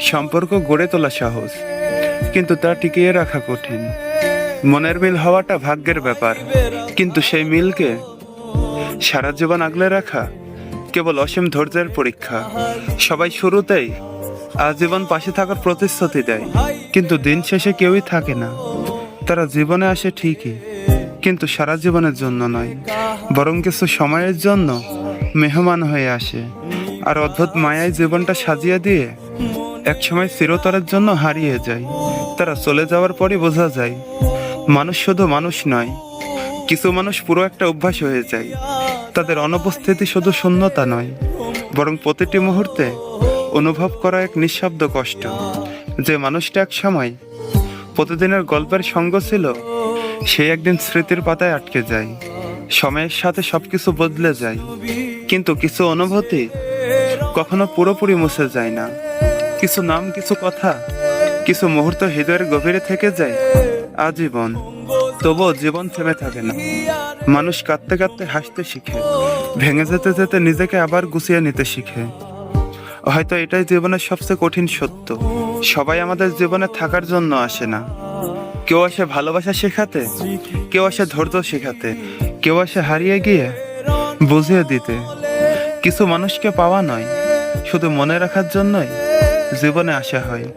সম্পর্ক গড়ে তোলা সহজ, কিন্তু তা টিকিয়ে রাখা কঠিন। মনের মিল হওয়াটা ভাগ্যের ব্যাপার, কিন্তু সেই মিলকে সারা জীবন আগলে রাখা কেবল অসীম ধৈর্যের পরীক্ষা। সবাই শুরুতেই আজীবন পাশে থাকার প্রতিশ্রুতি দেয়, কিন্তু দিন শেষে কেউই থাকে না। তারা জীবনে আসে ঠিকই, কিন্তু সারা জীবনের জন্য নয়, বরং কিছু সময়ের জন্য মেহমান হয়ে আসে। আর অদ্ভুত মায়ায় জীবনটা সাজিয়ে দিয়ে একসময় চিরতরের জন্য হারিয়ে যায়। তারা চলে যাওয়ার পরই বোঝা যায় মানুষ শুধু মানুষ নয়, কিছু মানুষ পুরো একটা অভ্যাস হয়ে যায়। তাদের অনুপস্থিতি শুধু শূন্যতা নয়, বরং প্রতিটি মুহূর্তে অনুভব করা এক নিঃশব্দ কষ্ট। যে মানুষটা এক সময় প্রতিদিনের গল্পের সঙ্গ ছিল, সে একদিন স্মৃতির পাতায় আটকে যায়। সময়ের সাথে সবকিছু বদলে যায়, কিন্তু কিছু অনুভূতি কখনো পুরোপুরি মুছে যায় না। কিছু নাম, কিছু কথা, কিছু মুহূর্ত হৃদয়ের গভীরে থেকে যায় আজীবন। তবুও জীবন থেমে থাকে না। মানুষ কাঁদতে কাঁদতে হাসতে শিখে, ভেঙে যেতে যেতে নিজেকে আবার গুছিয়ে নিতে শিখে। হয়তো এটাই জীবনের সবচেয়ে কঠিন সত্য। সবাই আমাদের জীবনে থাকার জন্য আসে না। কেউ আসে ভালোবাসা শেখাতে, কেউ আসে ধৈর্য শেখাতে, কেউ আসে হারিয়ে গিয়ে বুঝিয়ে দিতে। কিছু মানুষকে পাওয়া নয়, শুধু মনে রাখার জন্যই জীবনে আসা হয়।